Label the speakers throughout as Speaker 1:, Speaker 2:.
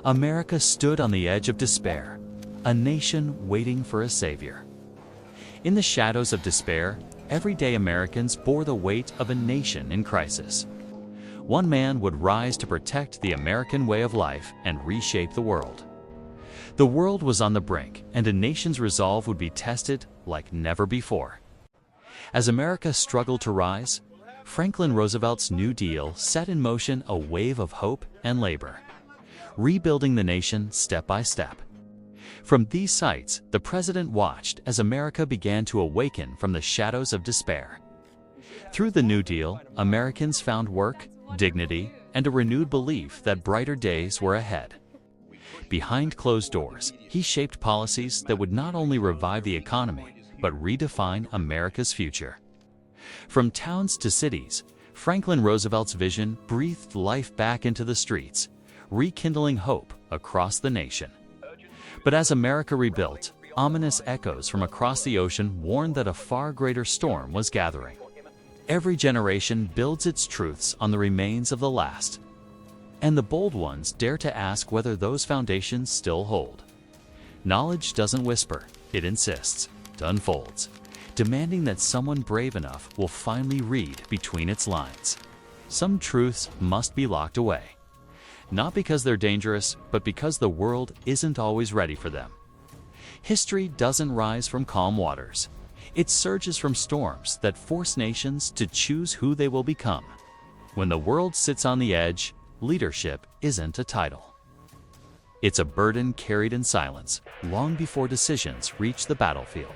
Speaker 1: America stood on the edge of despair, a nation waiting for a savior. In the shadows of despair, everyday Americans bore the weight of a nation in crisis. One man would rise to protect the American way of life and reshape the world. The world was on the brink, and a nation's resolve would be tested like never before. As America struggled to rise, Franklin Roosevelt's New Deal set in motion a wave of hope and labor, rebuilding the nation step by step. From these sights, the president watched as America began to awaken from the shadows of despair. Through the New Deal, Americans found work, dignity, and a renewed belief that brighter days were ahead. Behind closed doors, he shaped policies that would not only revive the economy, but redefine America's future. From towns to cities, Franklin Roosevelt's vision breathed life back into the streets, rekindling hope across the nation. But as America rebuilt, ominous echoes from across the ocean warned that a far greater storm was gathering. Every generation builds its truths on the remains of the last, and the bold ones dare to ask whether those foundations still hold. Knowledge doesn't whisper, it insists, it unfolds, demanding that someone brave enough will finally read between its lines. Some truths must be locked away, not because they're dangerous, but because the world isn't always ready for them. History doesn't rise from calm waters. It surges from storms that force nations to choose who they will become. When the world sits on the edge, leadership isn't a title. It's a burden carried in silence, long before decisions reach the battlefield.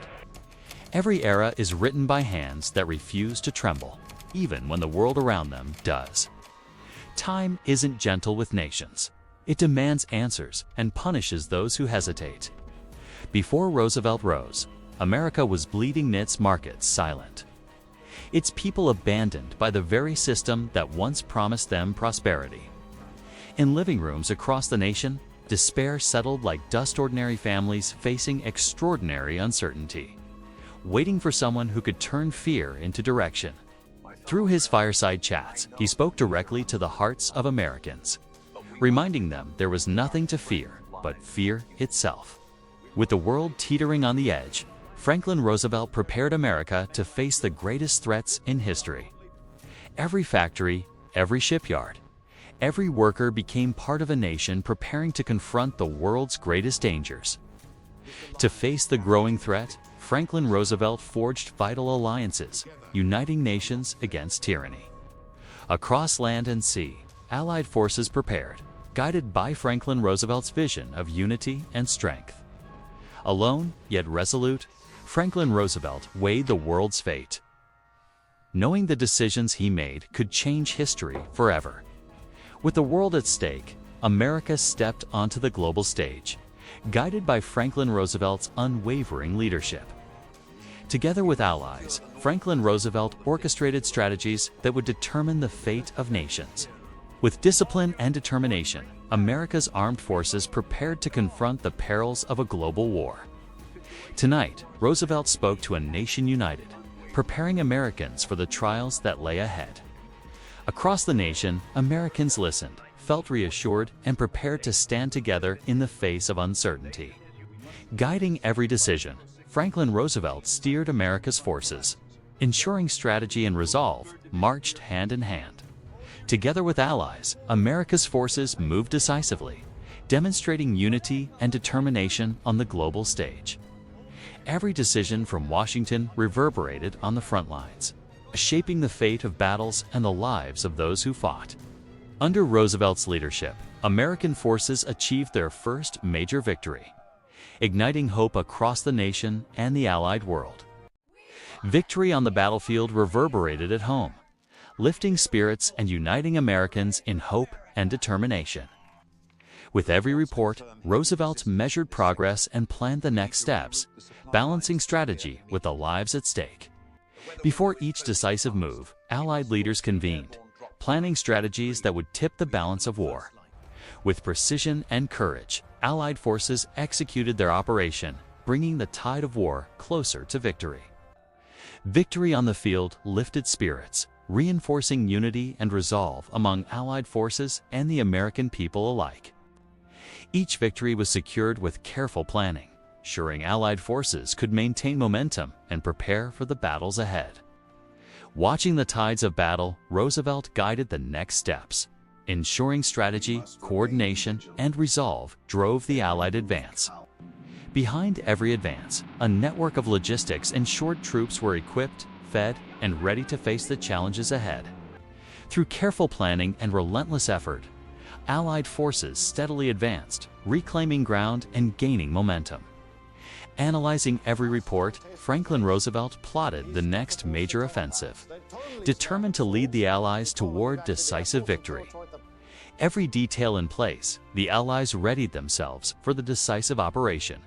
Speaker 1: Every era is written by hands that refuse to tremble, even when the world around them does. Time isn't gentle with nations. It demands answers and punishes those who hesitate. Before Roosevelt rose, America was bleeding its markets silent. Its people abandoned by the very system that once promised them prosperity. In living rooms across the nation, despair settled like dust. Ordinary families facing extraordinary uncertainty, waiting for someone who could turn fear into direction. Through his fireside chats, he spoke directly to the hearts of Americans, reminding them there was nothing to fear but fear itself. With the world teetering on the edge, Franklin Roosevelt prepared America to face the greatest threats in history. Every factory, every shipyard, every worker became part of a nation preparing to confront the world's greatest dangers. To face the growing threat, Franklin Roosevelt forged vital alliances, uniting nations against tyranny. Across land and sea, Allied forces prepared, guided by Franklin Roosevelt's vision of unity and strength. Alone, yet resolute, Franklin Roosevelt weighed the world's fate, knowing the decisions he made could change history forever. With the world at stake, America stepped onto the global stage, guided by Franklin Roosevelt's unwavering leadership. Together with allies, Franklin Roosevelt orchestrated strategies that would determine the fate of nations. With discipline and determination, America's armed forces prepared to confront the perils of a global war. Tonight, Roosevelt spoke to a nation united, preparing Americans for the trials that lay ahead. Across the nation, Americans listened, felt reassured, and prepared to stand together in the face of uncertainty. Guiding every decision, Franklin Roosevelt steered America's forces, ensuring strategy and resolve marched hand in hand. Together with allies, America's forces moved decisively, demonstrating unity and determination on the global stage. Every decision from Washington reverberated on the front lines, shaping the fate of battles and the lives of those who fought. Under Roosevelt's leadership, American forces achieved their first major victory, igniting hope across the nation and the Allied world. Victory on the battlefield reverberated at home, lifting spirits and uniting Americans in hope and determination. With every report, Roosevelt measured progress and planned the next steps, balancing strategy with the lives at stake. Before each decisive move, Allied leaders convened, planning strategies that would tip the balance of war. With precision and courage, Allied forces executed their operation, bringing the tide of war closer to victory. Victory on the field lifted spirits, reinforcing unity and resolve among Allied forces and the American people alike. Each victory was secured with careful planning, ensuring Allied forces could maintain momentum and prepare for the battles ahead. Watching the tides of battle, Roosevelt guided the next steps. Ensuring strategy, coordination, and resolve drove the Allied advance. Behind every advance, a network of logistics ensured troops were equipped, fed, and ready to face the challenges ahead. Through careful planning and relentless effort, Allied forces steadily advanced, reclaiming ground and gaining momentum. Analyzing every report, Franklin Roosevelt plotted the next major offensive, determined to lead the Allies toward decisive victory. Every detail in place, the Allies readied themselves for the decisive operation,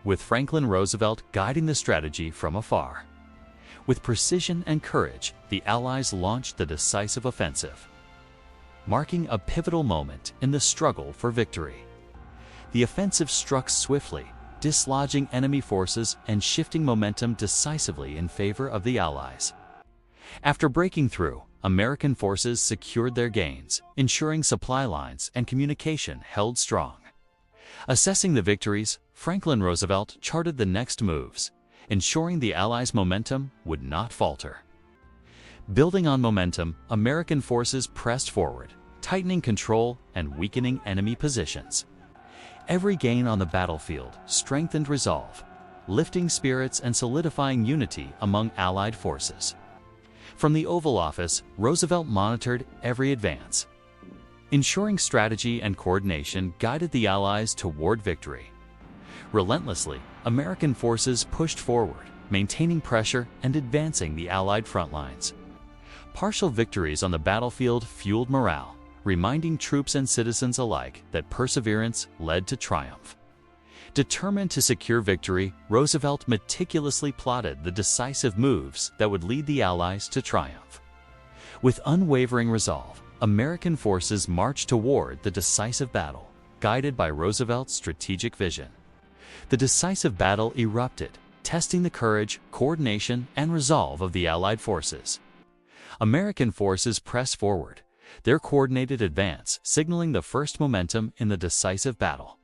Speaker 1: with Franklin Roosevelt guiding the strategy from afar. With precision and courage, the Allies launched the decisive offensive, marking a pivotal moment in the struggle for victory. The offensive struck swiftly, dislodging enemy forces and shifting momentum decisively in favor of the Allies. After breaking through, American forces secured their gains, ensuring supply lines and communication held strong. Assessing the victories, Franklin Roosevelt charted the next moves, ensuring the Allies' momentum would not falter. Building on momentum, American forces pressed forward, tightening control and weakening enemy positions. Every gain on the battlefield strengthened resolve, lifting spirits and solidifying unity among Allied forces. From the Oval Office, Roosevelt monitored every advance, ensuring strategy and coordination guided the Allies toward victory. Relentlessly, American forces pushed forward, maintaining pressure and advancing the Allied front lines. Partial victories on the battlefield fueled morale, reminding troops and citizens alike that perseverance led to triumph. Determined to secure victory, Roosevelt meticulously plotted the decisive moves that would lead the Allies to triumph. With unwavering resolve, American forces marched toward the decisive battle, guided by Roosevelt's strategic vision. The decisive battle erupted, testing the courage, coordination, and resolve of the Allied forces. American forces pressed forward, their coordinated advance signaling the first momentum in the decisive battle.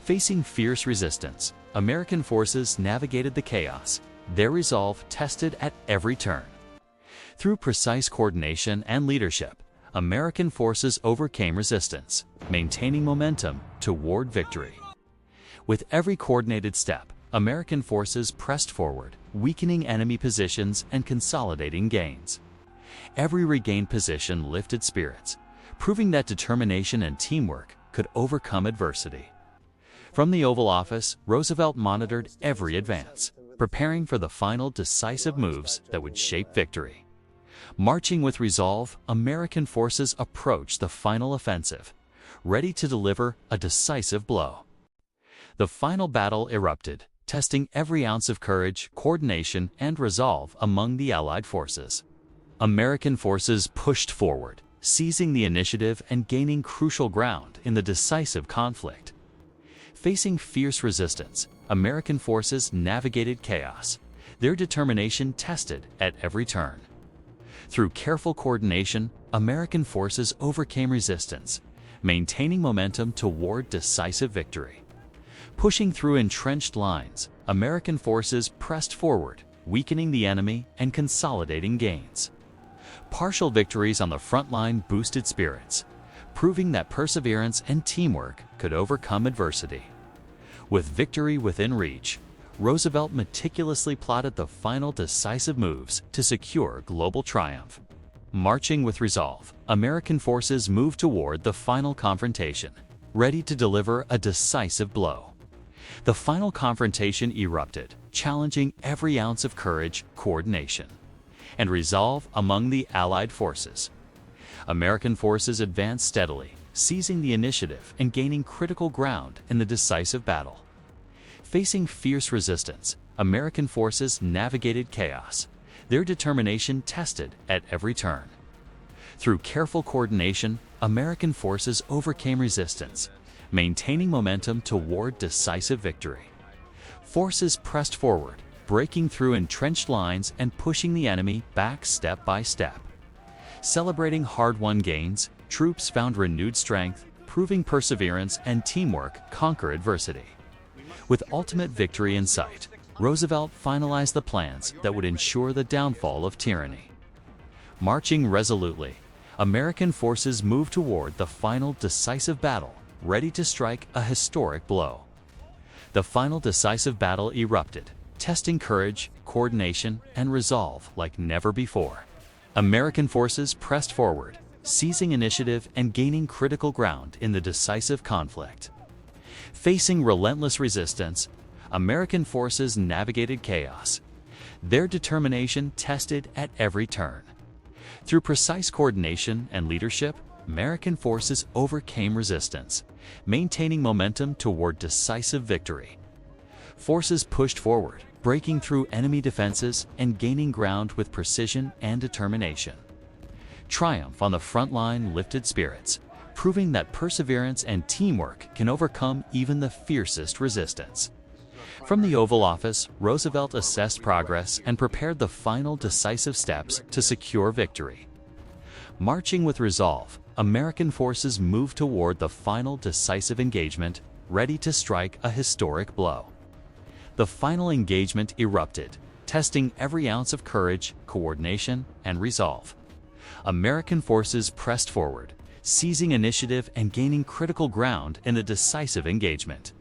Speaker 1: Facing fierce resistance, American forces navigated the chaos, their resolve tested at every turn. Through precise coordination and leadership, American forces overcame resistance, maintaining momentum toward victory. With every coordinated step, American forces pressed forward, weakening enemy positions and consolidating gains. Every regained position lifted spirits, proving that determination and teamwork could overcome adversity. From the Oval Office, Roosevelt monitored every advance, preparing for the final decisive moves that would shape victory. Marching with resolve, American forces approached the final offensive, ready to deliver a decisive blow. The final battle erupted, testing every ounce of courage, coordination, and resolve among the Allied forces. American forces pushed forward, seizing the initiative and gaining crucial ground in the decisive conflict. Facing fierce resistance, American forces navigated chaos, their determination tested at every turn. Through careful coordination, American forces overcame resistance, maintaining momentum toward decisive victory. Pushing through entrenched lines, American forces pressed forward, weakening the enemy and consolidating gains. Partial victories on the front line boosted spirits, proving that perseverance and teamwork could overcome adversity. With victory within reach, Roosevelt meticulously plotted the final decisive moves to secure global triumph. Marching with resolve, American forces moved toward the final confrontation, ready to deliver a decisive blow. The final confrontation erupted, challenging every ounce of courage, coordination, and resolve among the Allied forces. American forces advanced steadily, seizing the initiative and gaining critical ground in the decisive battle. Facing fierce resistance, American forces navigated chaos, their determination tested at every turn. Through careful coordination, American forces overcame resistance, maintaining momentum toward decisive victory. Forces pressed forward, breaking through entrenched lines and pushing the enemy back step by step. Celebrating hard-won gains, troops found renewed strength, proving perseverance and teamwork conquer adversity. With ultimate victory in sight, Roosevelt finalized the plans that would ensure the downfall of tyranny. Marching resolutely, American forces moved toward the final decisive battle, ready to strike a historic blow. The final decisive battle erupted, testing courage, coordination, and resolve like never before. American forces pressed forward, seizing initiative and gaining critical ground in the decisive conflict. Facing relentless resistance, American forces navigated chaos, their determination tested at every turn. Through precise coordination and leadership, American forces overcame resistance, maintaining momentum toward decisive victory. Forces pushed forward, breaking through enemy defenses and gaining ground with precision and determination. Triumph on the front line lifted spirits, proving that perseverance and teamwork can overcome even the fiercest resistance. From the Oval Office, Roosevelt assessed progress and prepared the final decisive steps to secure victory. Marching with resolve, American forces moved toward the final decisive engagement, ready to strike a historic blow. The final engagement erupted, testing every ounce of courage, coordination, and resolve. American forces pressed forward, seizing initiative and gaining critical ground in the decisive engagement.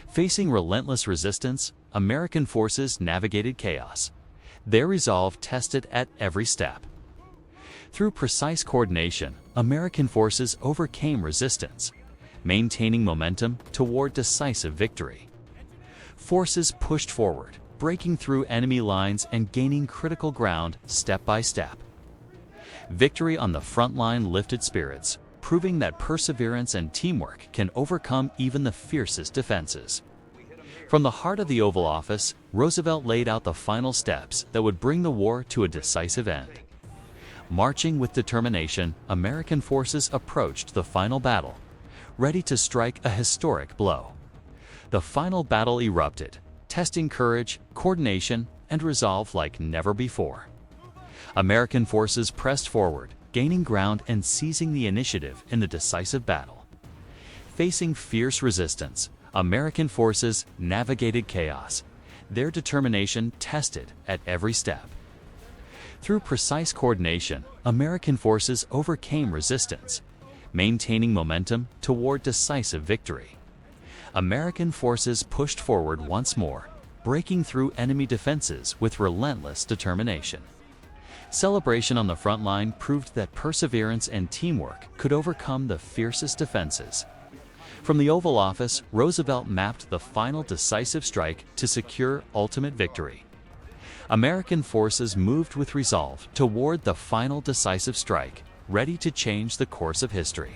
Speaker 1: Facing relentless resistance, American forces navigated chaos, their resolve tested at every step. Through precise coordination, American forces overcame resistance, maintaining momentum toward decisive victory. Forces pushed forward, breaking through enemy lines and gaining critical ground step by step. Victory on the front line lifted spirits, proving that perseverance and teamwork can overcome even the fiercest defenses. From the heart of the Oval Office, Roosevelt laid out the final steps that would bring the war to a decisive end. Marching with determination, American forces approached the final battle, ready to strike a historic blow. The final battle erupted, testing courage, coordination, and resolve like never before. American forces pressed forward, gaining ground and seizing the initiative in the decisive battle. Facing fierce resistance, American forces navigated chaos, their determination tested at every step. Through precise coordination, American forces overcame resistance, maintaining momentum toward decisive victory. American forces pushed forward once more, breaking through enemy defenses with relentless determination. Celebration on the front line proved that perseverance and teamwork could overcome the fiercest defenses. From the Oval Office, Roosevelt mapped the final decisive strike to secure ultimate victory. American forces moved with resolve toward the final decisive strike, ready to change the course of history.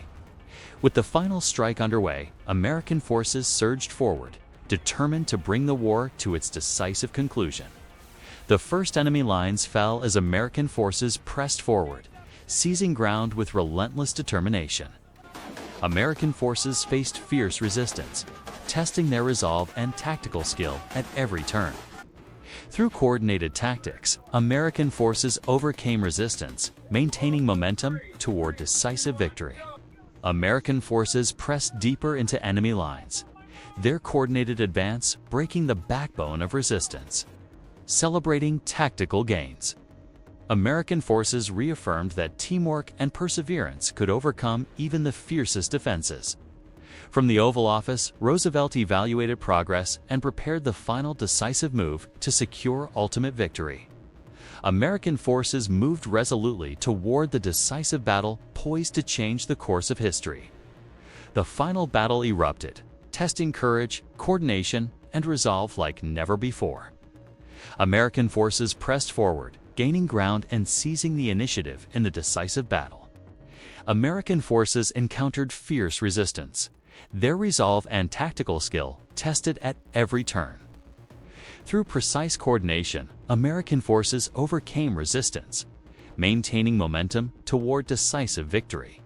Speaker 1: With the final strike underway, American forces surged forward, determined to bring the war to its decisive conclusion. The first enemy lines fell as American forces pressed forward, seizing ground with relentless determination. American forces faced fierce resistance, testing their resolve and tactical skill at every turn. Through coordinated tactics, American forces overcame resistance, maintaining momentum toward decisive victory. American forces pressed deeper into enemy lines, their coordinated advance breaking the backbone of resistance. Celebrating tactical gains, American forces reaffirmed that teamwork and perseverance could overcome even the fiercest defenses. From the Oval Office, Roosevelt evaluated progress and prepared the final decisive move to secure ultimate victory. American forces moved resolutely toward the decisive battle poised to change the course of history. The final battle erupted, testing courage, coordination, and resolve like never before. American forces pressed forward, gaining ground and seizing the initiative in the decisive battle. American forces encountered fierce resistance, their resolve and tactical skill tested at every turn. Through precise coordination, American forces overcame resistance, maintaining momentum toward decisive victory.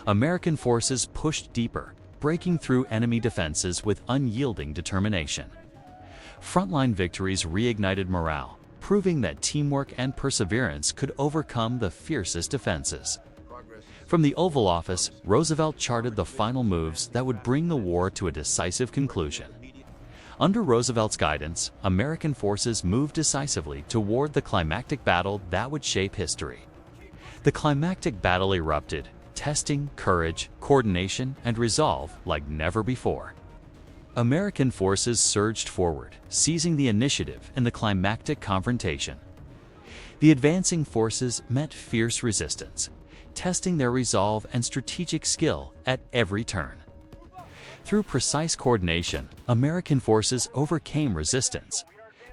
Speaker 1: American forces pushed deeper, breaking through enemy defenses with unyielding determination. Frontline victories reignited morale, proving that teamwork and perseverance could overcome the fiercest defenses. From the Oval Office, Roosevelt charted the final moves that would bring the war to a decisive conclusion. Under Roosevelt's guidance, American forces moved decisively toward the climactic battle that would shape history. The climactic battle erupted, testing courage, coordination, and resolve like never before. American forces surged forward, seizing the initiative in the climactic confrontation. The advancing forces met fierce resistance, testing their resolve and strategic skill at every turn. Through precise coordination, American forces overcame resistance,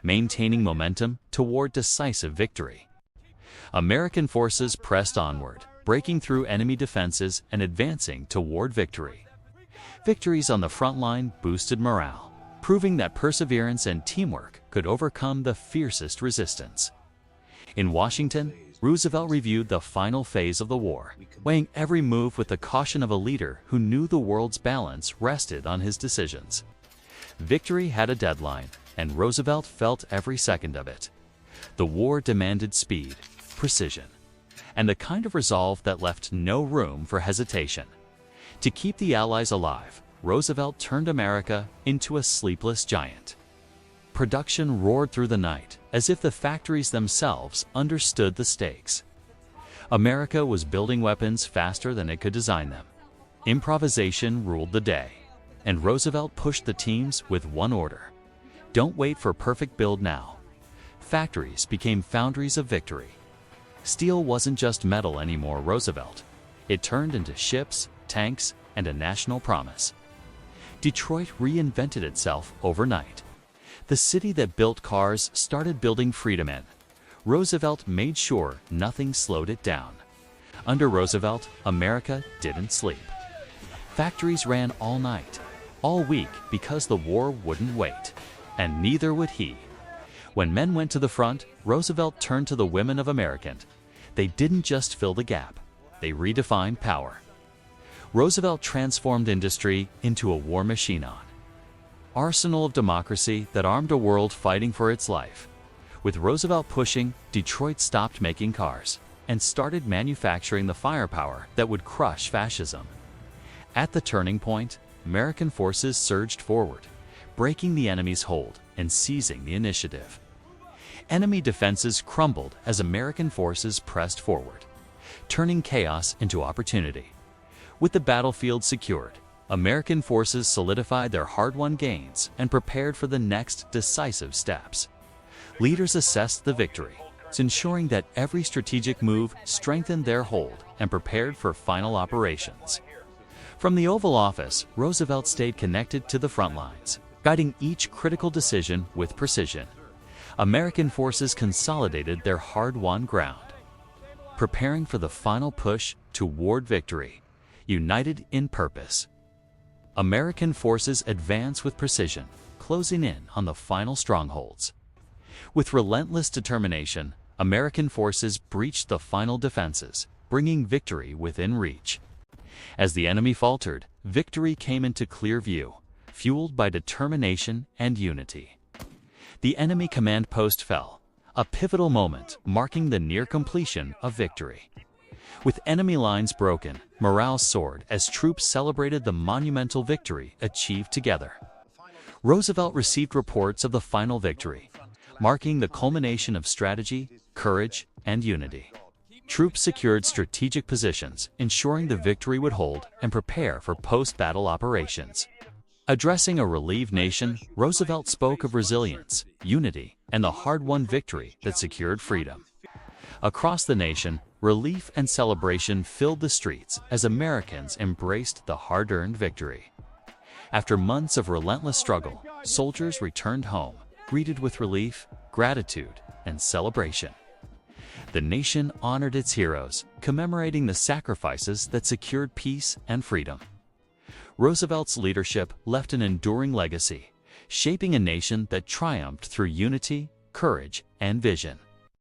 Speaker 1: maintaining momentum toward decisive victory. American forces pressed onward, breaking through enemy defenses and advancing toward victory. Victories on the front line boosted morale, proving that perseverance and teamwork could overcome the fiercest resistance. In Washington, Roosevelt reviewed the final phase of the war, weighing every move with the caution of a leader who knew the world's balance rested on his decisions. Victory had a deadline, and Roosevelt felt every second of it. The war demanded speed, precision, and the kind of resolve that left no room for hesitation. To keep the Allies alive, Roosevelt turned America into a sleepless giant. Production roared through the night, as if the factories themselves understood the stakes. America was building weapons faster than it could design them. Improvisation ruled the day, and Roosevelt pushed the teams with one order: don't wait for perfect build now. Factories became foundries of victory. Steel wasn't just metal anymore, Roosevelt. It turned into ships, tanks, and a national promise. Detroit reinvented itself overnight. The city that built cars started building freedom in. Roosevelt made sure nothing slowed it down. Under Roosevelt, America didn't sleep. Factories ran all night, all week, because the war wouldn't wait. And neither would he. When men went to the front, Roosevelt turned to the women of America. They didn't just fill the gap, they redefined power. Roosevelt transformed industry into a war machine arsenal of democracy that armed a world fighting for its life. With Roosevelt pushing, Detroit stopped making cars and started manufacturing the firepower that would crush fascism. At the turning point, American forces surged forward, breaking the enemy's hold and seizing the initiative. Enemy defenses crumbled as American forces pressed forward, turning chaos into opportunity. With the battlefield secured, American forces solidified their hard-won gains and prepared for the next decisive steps. Leaders assessed the victory, ensuring that every strategic move strengthened their hold and prepared for final operations. From the Oval Office, Roosevelt stayed connected to the front lines, guiding each critical decision with precision. American forces consolidated their hard-won ground, preparing for the final push toward victory, united in purpose. American forces advance with precision, closing in on the final strongholds. With relentless determination, American forces breached the final defenses, bringing victory within reach. As the enemy faltered, victory came into clear view, fueled by determination and unity. The enemy command post fell, a pivotal moment marking the near completion of victory. With enemy lines broken, morale soared as troops celebrated the monumental victory achieved together. Roosevelt received reports of the final victory, marking the culmination of strategy, courage, and unity. Troops secured strategic positions, ensuring the victory would hold and prepare for post-battle operations. Addressing a relieved nation, Roosevelt spoke of resilience, unity, and the hard-won victory that secured freedom. Across the nation, relief and celebration filled the streets as Americans embraced the hard-earned victory. After months of relentless struggle, soldiers returned home, greeted with relief, gratitude, and celebration. The nation honored its heroes, commemorating the sacrifices that secured peace and freedom. Roosevelt's leadership left an enduring legacy, shaping a nation that triumphed through unity, courage, and vision.